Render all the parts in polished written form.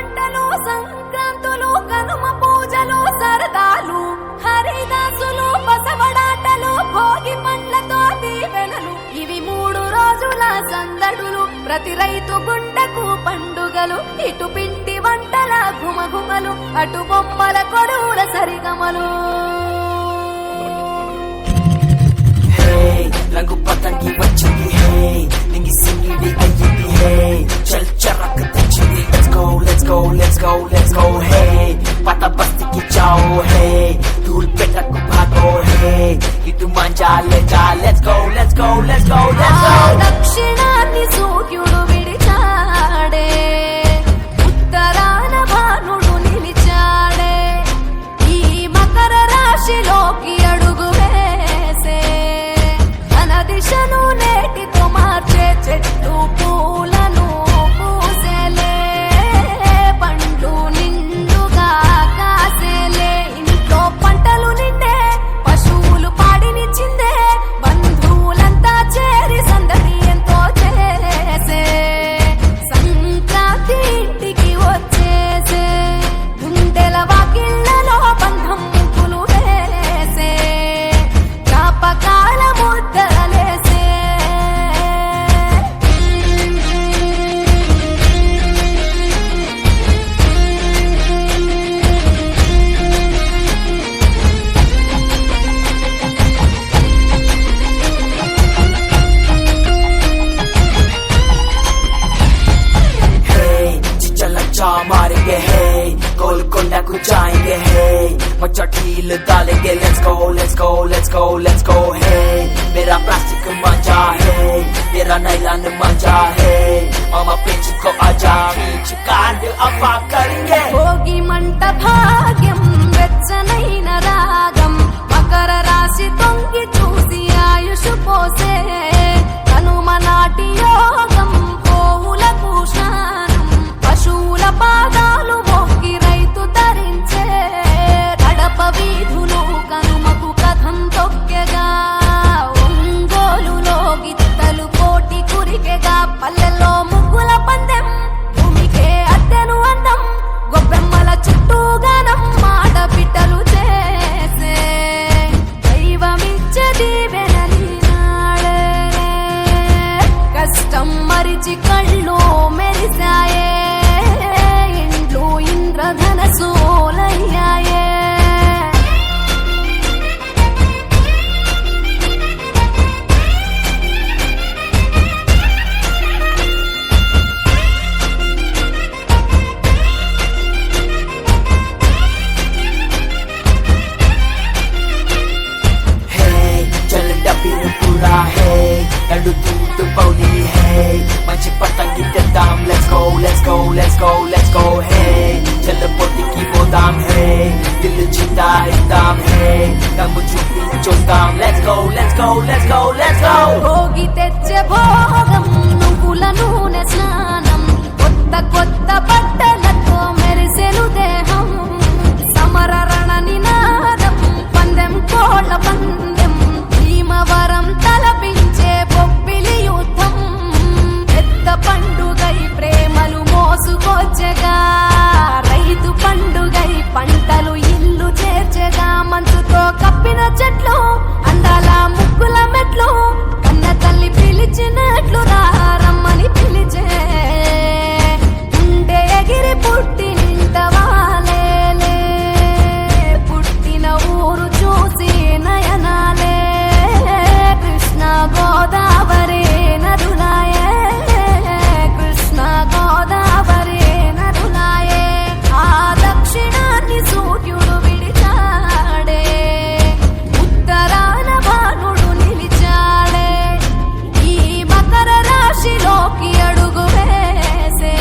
మంటలు సంక్రాంతులు కనుమ పూజలు సరదాలు హరిదాసులు బసవడాటలు భోగి పండ్లతో దీవెనలు ఇవి 3 రోజుల సందడులు ప్రతి రైతు గుండెకు పండుగలు ఇటు పిండి వంటల గుమగుమలు అటు బొమ్మల కొడువుల సరిగమలు రంగు పతంగి వచ్చింది హే నింగి సింగిడి అయ్యింది హే చల్ చరక్ తెచ్చింది let's go హే పత బస్తికి చాओ హే ధూల్ పెట్టకు భాగో హే ఇటు మంజా లేజా let's go దక్షిణాన్ని సూర్యుడు విడిచాడే ఉత్తరాన భానుడు నిలిచాడే ఈ మకర రాశిలోకి అడుగు వేసే తన దిశను నేటితో మార్చే చెట్టు పూలను పూసేలే పండ్లు నిండుగా కాసేలే ఇంట్లో పంటలు నిండే పశువులు పాడినిచ్చిందే బంధువులంతా చేరి సందడి ఎంతో చేసే సంక్రాంతి ఇంటికి వచ్చేసే గుండెల వాకిళ్లలో బంధం ముగ్గులు వేసే జ్ఞాపకాల ముద్దలేసే मारेंगे है गोलकोंडा को जाएंगे है मचटील डालेंगे let's go है मेरा प्लास्टिक मजा है मेरा नायलॉन मजा है मामा पिंच को आजा बीच कांड अफा करेंगे భోగి మంట భాగ్యం వెచ్చనైన రాగం మకర రాశి తొంగి చూసి ఆయుష్ పోసే కనుమ నాటి యోగం పోవులకు శానం పశువుల పాదాలు మొక్కి రైతు ధరించే కడప వీధులు కనుమకు కథం తొక్కెగా ఒంగోలులో గిత్తలు కోటి కురికెగా పల్లెల్లో ముగ్గుల పందెం భూమికే అద్దెను అందం గొబ్బెమ్మల చుట్టూ గానం ఆడబిడ్డలు చేసే దైవమిచ్చే దీవెనని నాడే కష్టం మరిచి కళ్ళు మెరిసాయే ఇండ్లు ఇంద్రధనసూలయ్యాయే चल डबीर पूरा है लड्डू दूध पौली है मंच पतंगी के दाम let's go है चल पोती की वो दाम है दिल जिंदा एकदम है गम चुपी जो दाम let's go భోగి తెచ్చే భోగం నువ్వుల నూనె స్నానం కొత్త కొత్త బట్టలతో మెరిసెను దేహం సమర రణ నినాదం పందెం కోళ్ళ పందెం భీమవరం తలపించే బొబ్బిలి యుద్ధం పెద్ద పండుగై ప్రేమలు మోసుకొచ్చగా రైతు పండుగై పంటలు ఇల్లు చేర్చగా మంచుతో కప్పిన చెట్లు అందాల ముగ్గుల మెట్లు కన్న తల్లి పిలిచినట్లు రమ్మని పిలిచే ఉండే ఎగిరి పుట్టి నింట వాలేలే పుట్టిన ఊరు చూసి నయనాలే కృష్ణ గోదావరి నదులాయే కృష్ణ గోదావరి నదులాయే ఆ దక్షిణాన్ని సూర్యుడు విడిచాడే ఉత్తరాన భానుడు నిలిచాడే ఈ మకర రాశిలోకి అడుగు వేసే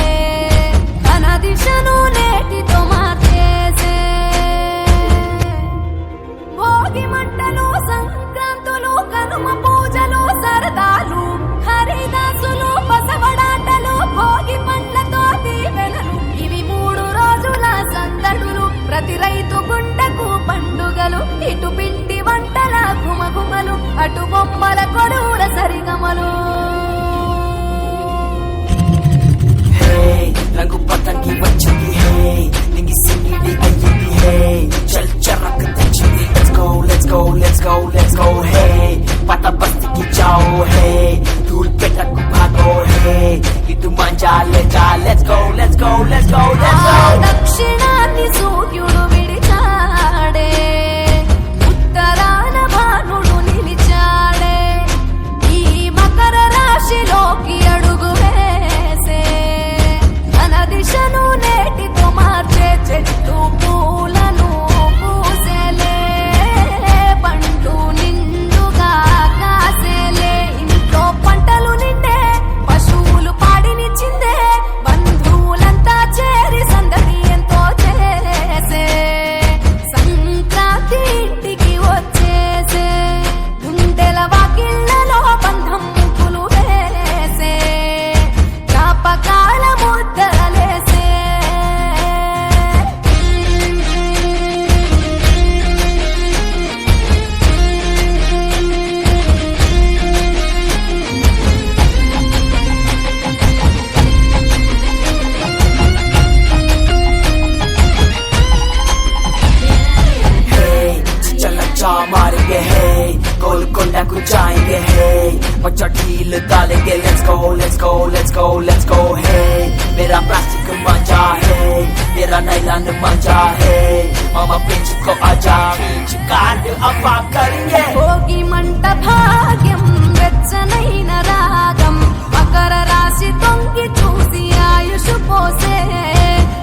తన దిశను నేటితో మార్చేసే భోగి మంటలు సంక్రాంతులు కనుమ పూజలు సరదాలు హరిదాసులు బసవడాటలు భోగి పండ్లతో దీవెనలు ఇవి 3 రోజుల సందడులు ప్రతి రైతు గుండెకు పండుగలు ఇటు పిండి వంటల గుమగుమలు అటు బొమ్మల కొడువుల సరిగమలు రంగు పతంగి వచ్చింది let's go, let's go, let's go, let's go. దక్షిణాన్ని సూర్యుడు విడిచాడే, ఉత్తరాన భానుడు నిలిచాడే, ఈ మకర రాశిలోకి అడుగు వేసే తన దిశను నేటితో మార్చే చెట్టు పూలను పూసేలే, పండు నిండుగా కాసేలే, ఇంట్లో పంటలు నిండే, పశువులు పాడినిచ్చిందే, బంధువులంతా చేరి సందడి ఎంతో చేసే, సంక్రాంతి ఇంటికి వచ్చేసే, గుండెల వాకిళ్లలో బంధం ముగ్గులు వేసే, జ్ఞాపకాల ముద్దలేసే. Hey, चलचा मारेंगे hey, गोलकोंडा को जाएंगे hey, बच्चा ढील डालेंगे let's go, let's go, let's go, let's go hey, मेरा प्लास्टिक मंजा है, तेरा नाइलॉन मंजा है, मामा पिंच को आजा खींच काट अब आप करेंगे. భోగి మంట భాగ్యం వెచ్చనైన రాగం, మకర రాశి తొంగి చూసి ఆయుష్ పోసే,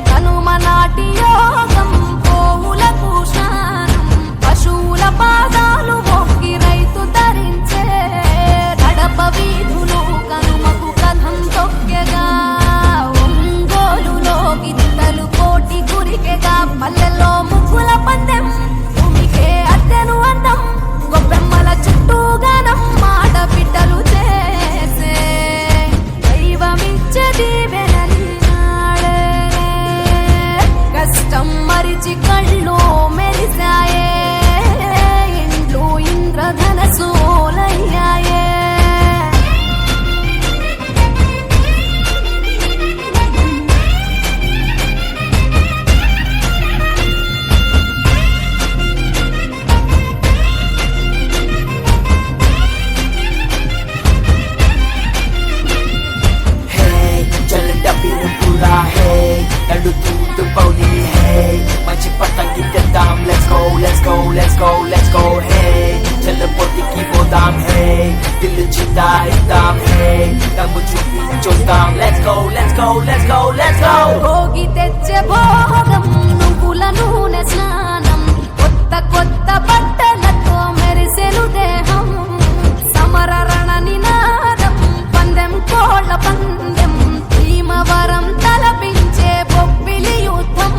కనుమ నాటి యోగం పోవులకు స్నానం, పశువుల పాదాలు మొక్కి రైతు ధరించే, గడప వీధులు కనుమకు కథం తొక్కెగా, ఒంగోలులో గిత్తలు కోటి గురికెగా, పల్లెల్లో ముగ్గుల పందెం భూమికే అద్దెను అందం, గొప్పెమ్మల చుట్టూ గానం ఆడబిడ్డలు చేసే, దైవమిచ్చే దీవెనని నాడే, కష్టం మరిచి కళ్ళు మెరిసాయే, ఇండ్లు ఇంద్రధనసూలయ్యాయే. Hey, चल डबीर पूरा है, लड्डू दूध पौली है, मच्छी पतंग के दाम let's go, let's go, let's go, let's go hey, चल पोती की वो दाम है, दिल जीता दाम है, दम चुपी जो दाम let's go, let's go, let's go, let's go. Bhogi తెచ్చే భోగం నువ్వుల నూనె స్నానం, కొత్త కొత్త బట్టలతో మెరిసెను దేహం, సమర రణ నినాదం పందెం కోళ్ళ పందెం, భీమవరం తలపించే బొబ్బిలి యుద్ధం,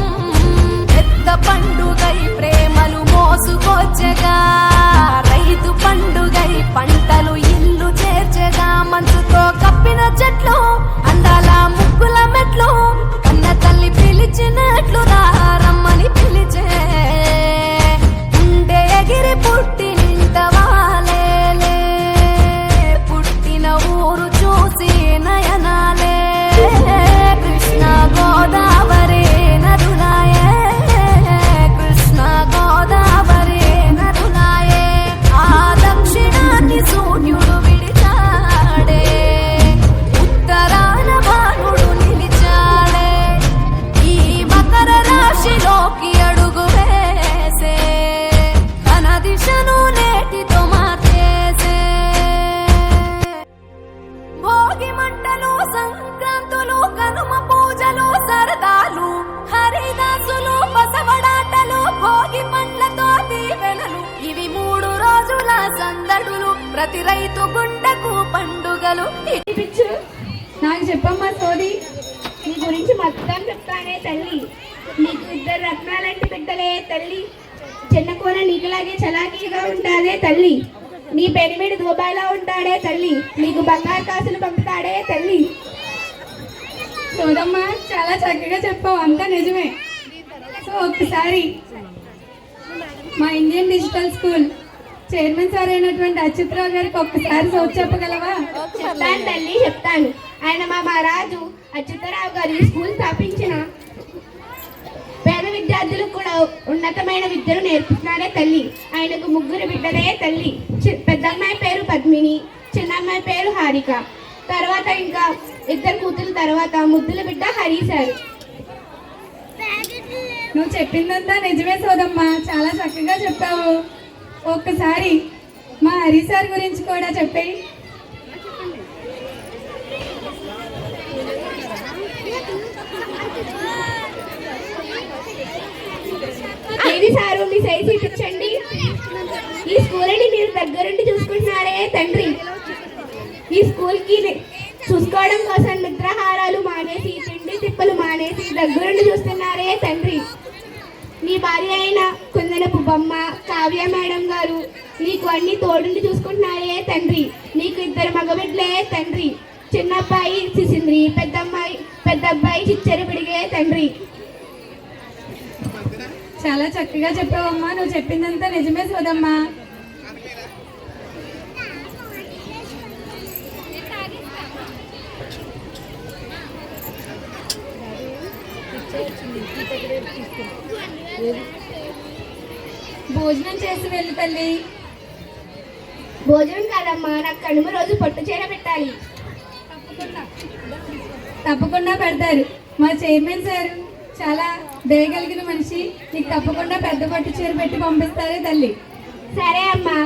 పెద్ద పండుగై ప్రేమలు మోసుకొచ్చగా, రైతు పండుగై పంటలు ఇల్లు చేర్చగా, మంచుతో కప్పిన చెట్లు అందాల ముగ్గుల మెట్లు, కన్న తల్లి పిలిచినట్లు రమ్మని పిలిచే, ఉండే ఎగిరి పుట్టి నింట వాలేలే, పుట్టిన ఊరు చూసి నయనాలే, కృష్ణ గోదావరి నదులాయే, కృష్ణ గోదావరి నదులాయే, ఆ దక్షిణాన్ని సూర్యుడు విడిచాడే, ఉత్తరాన భానుడు నిలిచాడే, ఈ మకర రాశిలోకి అడుగు వేసే తన దిశను నేటితో మార్చేసే. భోగి మంటలు సంక్రాంతులు కనుమ పూజలు సరదాలు, హరిదాసులు బసవడాటలు, భోగి పండ్లతో దీవెనలు, ఇవి 3 రోజుల సందడులు, ప్రతి రైతు గుండెకు పండుగలు. పిచ్చు నాకు చెప్పమ్మా సోది, నీ గురించి మొత్తం చెప్తానే తల్లి, నీకు 2 రత్నాలంటి బిడ్డలే తల్లి, చిన్న కూర నీకులాగే చలాకీగా ఉంటాదే తల్లి, నీ పెరిమిడి దుబాయ్లో ఉంటాడే తల్లి, నీకు బంగారు కాసులు పంపుతాడే తల్లి. సోదమ్మా చాలా చక్కగా చెప్పావు, అంతా నిజమే. సో ఒకసారి మా Indian digital school chairman sir అయినటువంటి అచ్యుతరావు గారికి ఒక్కసారి సోచి చెప్పగలవా? చెప్తాను తల్లి చెప్తాను. ఆయన మా మహారాజు అచ్యుతరావు గారు ఈ స్కూల్ స్థాపించిన పేద విద్యార్థులకు కూడా ఉన్నతమైన విద్యను నేర్పిస్తున్నాడే తల్లి. ఆయనకు 3 బిడ్డలే తల్లి. పెద్దమ్మాయి పేరు పద్మిని, చిన్నమ్మాయి పేరు హారిక. తర్వాత ఇంకా ఇద్దరు కూతురు తర్వాత ముద్దుల బిడ్డ హరి సార్. నువ్వు చెప్పిందంతా నిజమే సోదమ్మ, చాలా చక్కగా చెప్పావు. ఒక్కసారి మా హరి సార్ గురించి కూడా చెప్పేయి. ఏది సారు మీ సైజు చూపించండి. ఈ స్కూల్ని మీరు దగ్గరుండి చూసుకుంటున్నారే తండ్రి. ఈ స్కూల్కి చూసుకోవడం కోసం నిద్రాహారాలు మానేసి తిండి తిప్పలు మానేసి దగ్గరుండి చూస్తున్నారే తండ్రి. నీ భార్య అయిన కుందనపు బొమ్మ కావ్య మేడం గారు నీకు అన్ని తోడుండి చూసుకుంటున్నారే తండ్రి. నీకు ఇద్దరు మగబిడ్లే తండ్రి. చిన్నబ్బాయి సిసింద్రి, పెద్ద అబ్బాయి చిచ్చరి పిడిగే తండ్రి. చాలా చక్కగా చెప్పావమ్మా, నువ్వు చెప్పిందంతా నిజమే సోదమ్మా. భోజనం చేసి వెళ్ళి తల్లి. భోజనం కాదమ్మా, నాకు కనుమ రోజు పట్టు చీర పెట్టాలి. తప్పకుండా పెడతారు. మా చైర్మన్ సార్ చాలా దయగలిగిన మనిషి, నీకు తప్పకుండా పెద్ద పట్టు చీర పెట్టి పంపిస్తారే తల్లి. సరే అమ్మా.